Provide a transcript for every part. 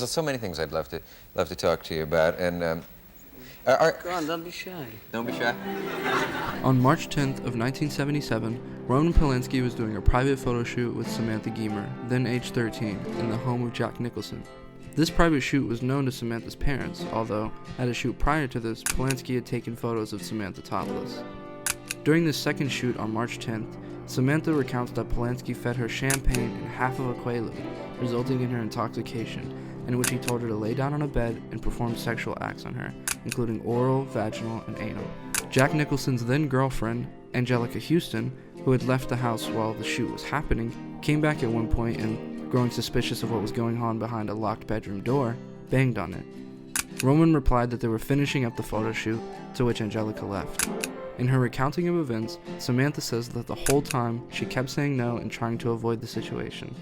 there's so many things I'd love to talk to you about, and Go on, don't be shy. Don't be shy. On March 10th of 1977, Roman Polanski was doing a private photo shoot with Samantha Geimer, then age 13, in the home of Jack Nicholson. This private shoot was known to Samantha's parents, although at a shoot prior to this, Polanski had taken photos of Samantha topless. During this second shoot on March 10th, Samantha recounts that Polanski fed her champagne and half of a Quaalude, resulting in her intoxication, in which he told her to lay down on a bed and perform sexual acts on her, including oral, vaginal, and anal. Jack Nicholson's then-girlfriend, Angelica Houston, who had left the house while the shoot was happening, came back at one point and, growing suspicious of what was going on behind a locked bedroom door, banged on it. Roman replied that they were finishing up the photo shoot, to which Angelica left. In her recounting of events, Samantha says that the whole time she kept saying no and trying to avoid the situation.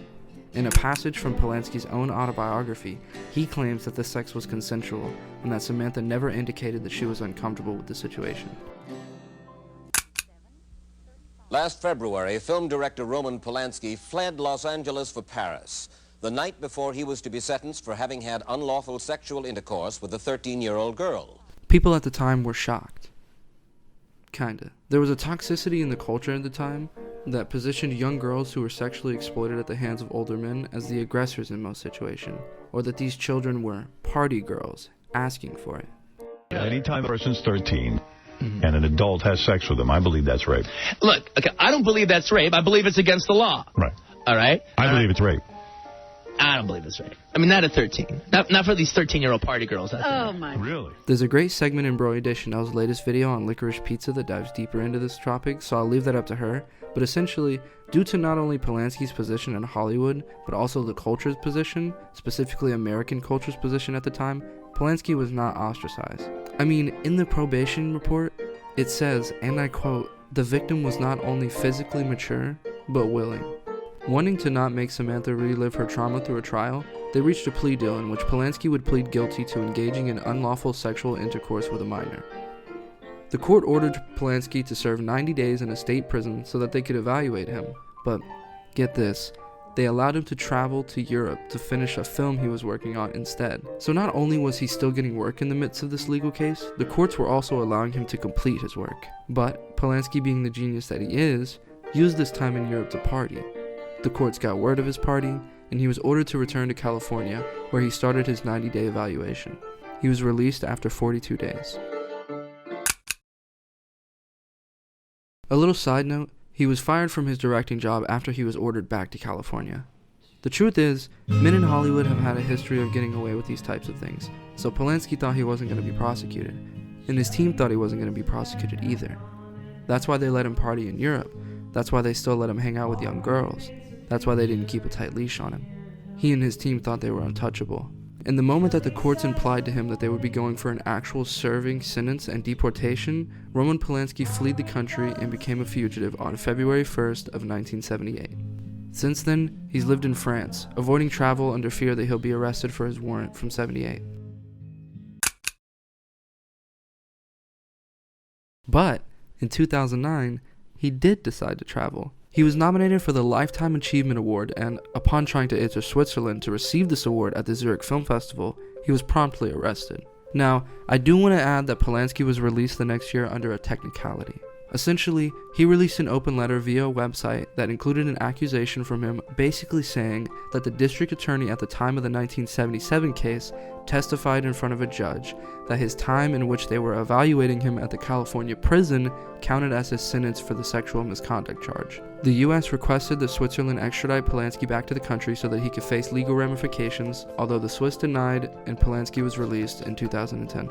In a passage from Polanski's own autobiography, he claims that the sex was consensual and that Samantha never indicated that she was uncomfortable with the situation. Last February, film director Roman Polanski fled Los Angeles for Paris, the night before he was to be sentenced for having had unlawful sexual intercourse with a 13-year-old girl. People at the time were shocked. Kinda. There was a toxicity in the culture at the time that positioned young girls who were sexually exploited at the hands of older men as the aggressors in most situations, or that these children were party girls asking for it. Anytime a person's 13 and an adult has sex with them, I believe that's rape. Look, okay, I don't believe that's rape. I believe it's against the law. Right. All right? I believe it's rape. I don't believe it's rape. I mean, not at 13. Not for these 13-year-old party girls. Oh, my. Really? There's a great segment in Broy Chanel's latest video on licorice pizza that dives deeper into this topic, so I'll leave that up to her. But essentially, due to not only Polanski's position in Hollywood, but also the culture's position, specifically American culture's position at the time, Polanski was not ostracized. I mean, in the probation report, it says, and I quote, "The victim was not only physically mature, but willing." Wanting to not make Samantha relive her trauma through a trial, they reached a plea deal in which Polanski would plead guilty to engaging in unlawful sexual intercourse with a minor. The court ordered Polanski to serve 90 days in a state prison so that they could evaluate him, but get this, they allowed him to travel to Europe to finish a film he was working on instead. So not only was he still getting work in the midst of this legal case, the courts were also allowing him to complete his work. But Polanski, being the genius that he is, used this time in Europe to party. The courts got word of his partying, and he was ordered to return to California, where he started his 90-day evaluation. He was released after 42 days. A little side note, he was fired from his directing job after he was ordered back to California. The truth is, men in Hollywood have had a history of getting away with these types of things, so Polanski thought he wasn't going to be prosecuted, and his team thought he wasn't going to be prosecuted either. That's why they let him party in Europe. That's why they still let him hang out with young girls. That's why they didn't keep a tight leash on him. He and his team thought they were untouchable. And the moment that the courts implied to him that they would be going for an actual serving sentence and deportation, Roman Polanski fled the country and became a fugitive on February 1st of 1978. Since then, he's lived in France, avoiding travel under fear that he'll be arrested for his warrant from '78. But in 2009, he did decide to travel. He was nominated for the Lifetime Achievement Award, and upon trying to enter Switzerland to receive this award at the Zurich Film Festival, he was promptly arrested. Now, I do want to add that Polanski was released the next year under a technicality. Essentially, he released an open letter via a website that included an accusation from him basically saying that the district attorney at the time of the 1977 case testified in front of a judge that his time in which they were evaluating him at the California prison counted as his sentence for the sexual misconduct charge. The US requested that Switzerland extradite Polanski back to the country so that he could face legal ramifications, although the Swiss denied and Polanski was released in 2010.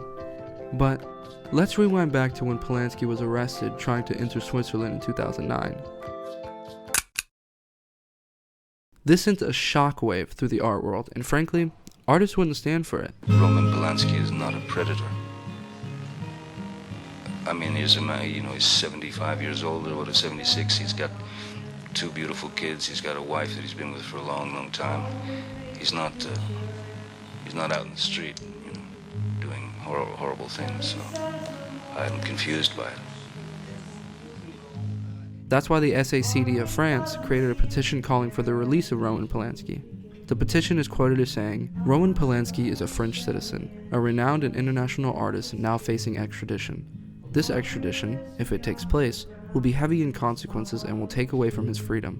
But let's rewind back to when Polanski was arrested trying to enter Switzerland in 2009. This sent a shockwave through the art world, and frankly, artists wouldn't stand for it. Roman Polanski is not a predator. I mean, he's 75 years old, or 76. He's got 2 beautiful kids. He's got a wife that he's been with for a long, long time. He's not out in the street, doing horrible things. So I'm confused by it. That's why the SACD of France created a petition calling for the release of Roman Polanski. The The petition is quoted as saying, "Roman Polanski is a French citizen, a renowned and international artist now facing extradition. This extradition, if it takes place, will be heavy in consequences and will take away from his freedom.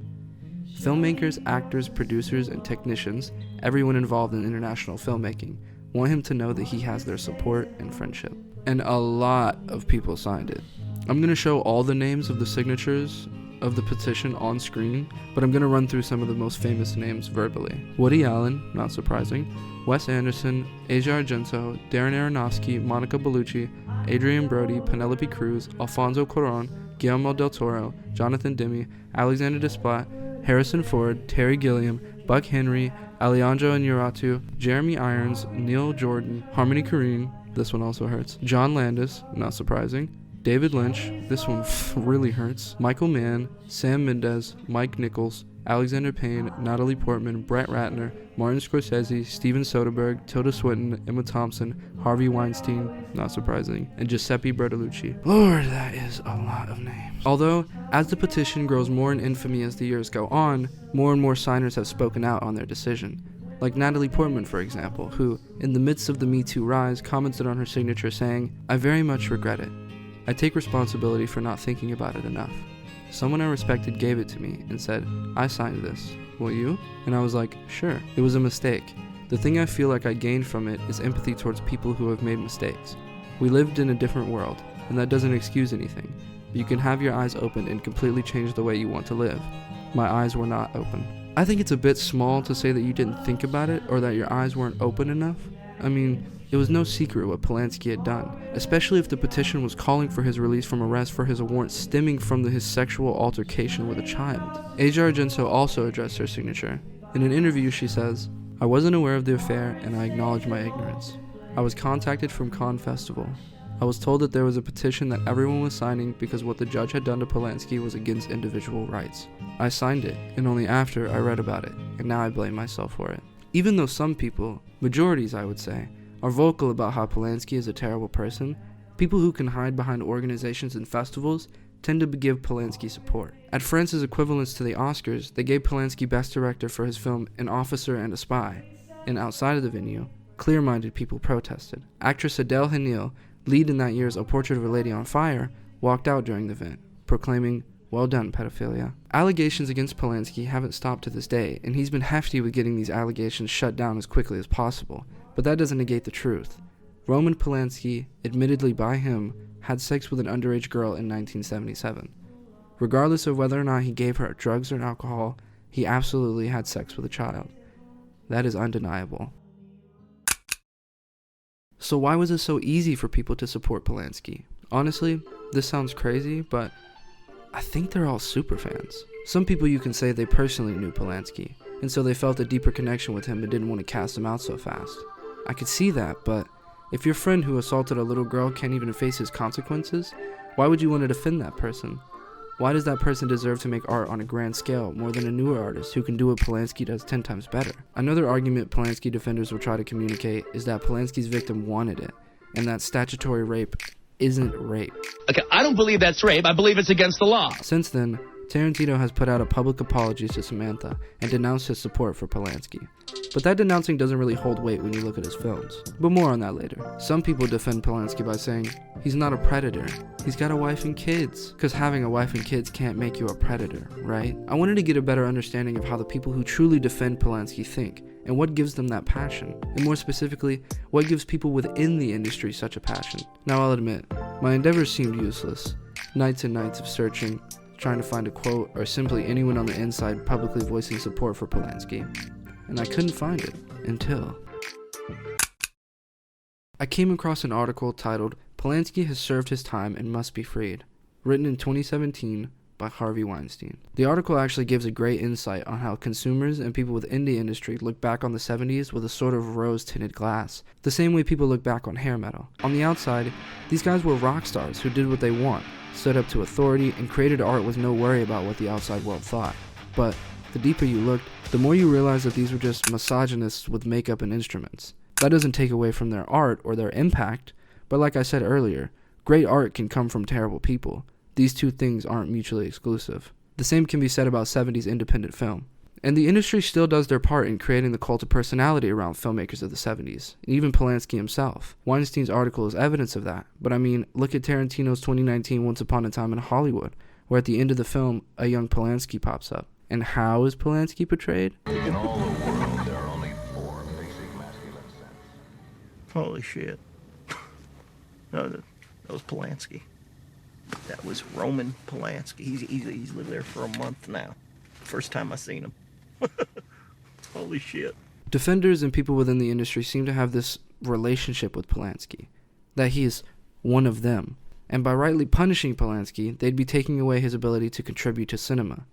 Filmmakers, actors, producers, and technicians, everyone involved in international filmmaking, want him to know that he has their support and friendship." And a lot of people signed it. I'm going to show all the names of the signatures of the petition on screen, but I'm going to run through some of the most famous names verbally. Woody Allen, not surprising, Wes Anderson, Asia Argento, Darren Aronofsky, Monica Bellucci, Adrian Brody, Penelope Cruz, Alfonso Cuarón, Guillermo del Toro, Jonathan Demme, Alexander Desplat, Harrison Ford, Terry Gilliam, Buck Henry, Alejandro Inarritu, Jeremy Irons, Neil Jordan, Harmony Korine, this one also hurts, John Landis, not surprising, David Lynch, this one really hurts, Michael Mann, Sam Mendes, Mike Nichols, Alexander Payne, Natalie Portman, Brett Ratner, Martin Scorsese, Steven Soderbergh, Tilda Swinton, Emma Thompson, Harvey Weinstein, not surprising, and Giuseppe Bertolucci. Lord, that is a lot of names. Although, as the petition grows more in infamy as the years go on, more and more signers have spoken out on their decision. Like Natalie Portman, for example, who, in the midst of the Me Too rise, commented on her signature saying, "I very much regret it. I take responsibility for not thinking about it enough. Someone I respected gave it to me and said, 'I signed this. Will you?' And I was like, 'Sure.' It was a mistake. The thing I feel like I gained from it is empathy towards people who have made mistakes. We lived in a different world, and that doesn't excuse anything. But you can have your eyes opened and completely change the way you want to live. My eyes were not open." I think it's a bit small to say that you didn't think about it or that your eyes weren't open enough. I mean, it was no secret what Polanski had done, especially if the petition was calling for his release from arrest for his warrant stemming from his sexual altercation with a child. Asia Argento also addressed her signature. In an interview, she says, "I wasn't aware of the affair and I acknowledge my ignorance. I was contacted from Cannes Festival. I was told that there was a petition that everyone was signing because what the judge had done to Polanski was against individual rights. I signed it, and only after I read about it, and now I blame myself for it." Even though some people, majorities I would say, are vocal about how Polanski is a terrible person, people who can hide behind organizations and festivals tend to give Polanski support. At France's equivalence to the Oscars, they gave Polanski Best Director for his film An Officer and a Spy, and outside of the venue, clear-minded people protested. Actress Adele Hanil, lead in that year's A Portrait of a Lady on Fire, walked out during the event, proclaiming, "Well done, pedophilia." Allegations against Polanski haven't stopped to this day, and he's been hefty with getting these allegations shut down as quickly as possible. But that doesn't negate the truth. Roman Polanski, admittedly by him, had sex with an underage girl in 1977. Regardless of whether or not he gave her drugs or alcohol, he absolutely had sex with a child. That is undeniable. So why was it so easy for people to support Polanski? Honestly, this sounds crazy, but I think they're all super fans. Some people you can say they personally knew Polanski, and so they felt a deeper connection with him and didn't want to cast him out so fast. I could see that, but if your friend who assaulted a little girl can't even face his consequences, why would you want to defend that person? Why does that person deserve to make art on a grand scale more than a newer artist who can do what Polanski does 10 times better? Another argument Polanski defenders will try to communicate is that Polanski's victim wanted it, and that statutory rape isn't rape. Okay, I don't believe that's rape. I believe it's against the law. Since then, Tarantino has put out a public apology to Samantha and denounced his support for Polanski. But that denouncing doesn't really hold weight when you look at his films. But more on that later. Some people defend Polanski by saying, he's not a predator. He's got a wife and kids. Because having a wife and kids can't make you a predator, right? I wanted to get a better understanding of how the people who truly defend Polanski think, and what gives them that passion. And more specifically, what gives people within the industry such a passion. Now I'll admit, my endeavors seemed useless. Nights and nights of searching, trying to find a quote, or simply anyone on the inside publicly voicing support for Polanski. And I couldn't find it until I came across an article titled "Polanski has served his time and must be freed," written in 2017 by Harvey Weinstein. The article actually gives a great insight on how consumers and people within the industry look back on the 70s with a sort of rose-tinted glass, the same way people look back on hair metal. On the outside, these guys were rock stars who did what they want, stood up to authority, and created art with no worry about what the outside world thought. But the deeper you looked, the more you realized that these were just misogynists with makeup and instruments. That doesn't take away from their art or their impact, but like I said earlier, great art can come from terrible people. These two things aren't mutually exclusive. The same can be said about 70s independent film. And the industry still does their part in creating the cult of personality around filmmakers of the 70s, and even Polanski himself. Weinstein's article is evidence of that, but I mean, look at Tarantino's 2019 Once Upon a Time in Hollywood, where at the end of the film, a young Polanski pops up. And how is Polanski portrayed? In all the world, there are only 4 basic masculine senses. Holy shit. No, that was Polanski. That was Roman Polanski. He's lived there for a month now. First time I seen him. Holy shit. Defenders and people within the industry seem to have this relationship with Polanski, that he is one of them. And by rightly punishing Polanski, they'd be taking away his ability to contribute to cinema.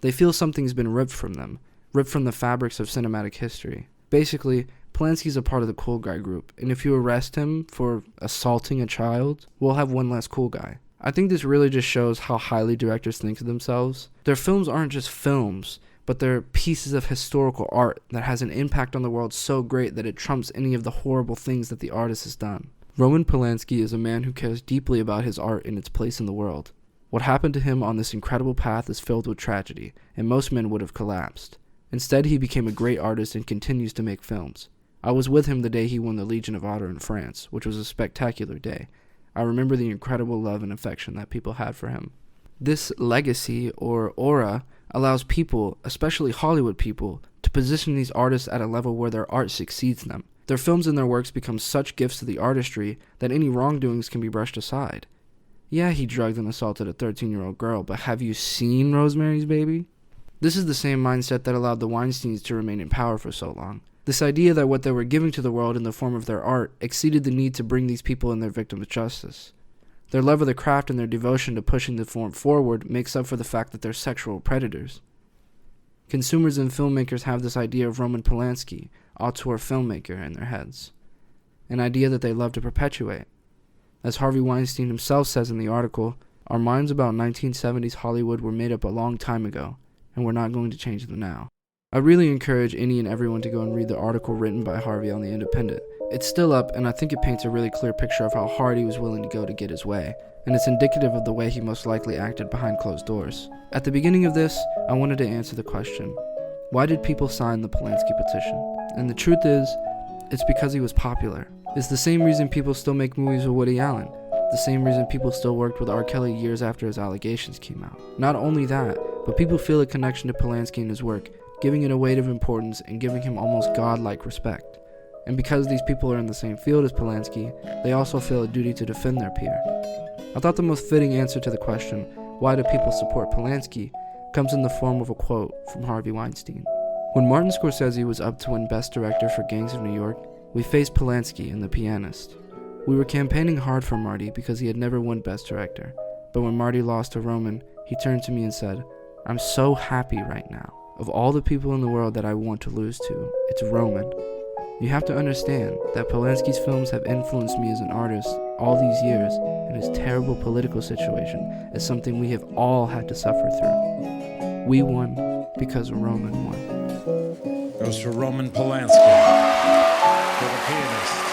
They feel something's been ripped from them, ripped from the fabrics of cinematic history. Basically, Polanski's a part of the cool guy group, and if you arrest him for assaulting a child, we'll have one less cool guy. I think this really just shows how highly directors think of themselves. Their films aren't just films, but they're pieces of historical art that has an impact on the world so great that it trumps any of the horrible things that the artist has done. Roman Polanski is a man who cares deeply about his art and its place in the world. What happened to him on this incredible path is filled with tragedy, and most men would have collapsed. Instead, he became a great artist and continues to make films. I was with him the day he won the Legion of Honor in France, which was a spectacular day. I remember the incredible love and affection that people had for him. This legacy, or aura, allows people, especially Hollywood people, to position these artists at a level where their art succeeds them. Their films and their works become such gifts to the artistry that any wrongdoings can be brushed aside. Yeah, he drugged and assaulted a 13-year-old girl, but have you seen Rosemary's Baby? This is the same mindset that allowed the Weinsteins to remain in power for so long. This idea that what they were giving to the world in the form of their art exceeded the need to bring these people and their victims justice. Their love of the craft and their devotion to pushing the form forward makes up for the fact that they're sexual predators. Consumers and filmmakers have this idea of Roman Polanski, auteur filmmaker, in their heads. An idea that they love to perpetuate. As Harvey Weinstein himself says in the article, our minds about 1970s Hollywood were made up a long time ago, and we're not going to change them now. I really encourage any and everyone to go and read the article written by Harvey on The Independent. It's still up, and I think it paints a really clear picture of how hard he was willing to go to get his way, and it's indicative of the way he most likely acted behind closed doors. At the beginning of this, I wanted to answer the question, why did people sign the Polanski petition? And the truth is, it's because he was popular. It's the same reason people still make movies with Woody Allen, the same reason people still worked with R. Kelly years after his allegations came out. Not only that, but people feel a connection to Polanski and his work, giving it a weight of importance and giving him almost godlike respect. And because these people are in the same field as Polanski, they also feel a duty to defend their peer. I thought the most fitting answer to the question, why do people support Polanski, comes in the form of a quote from Harvey Weinstein. When Martin Scorsese was up to win Best Director for Gangs of New York, we faced Polanski and The Pianist. We were campaigning hard for Marty because he had never won Best Director, but when Marty lost to Roman, he turned to me and said, I'm so happy right now. Of all the people in the world that I want to lose to, it's Roman. You have to understand that Polanski's films have influenced me as an artist all these years, and his terrible political situation is something we have all had to suffer through. We won because Roman won. Goes for Roman Polanski, for The Pianist.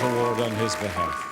Award on his behalf.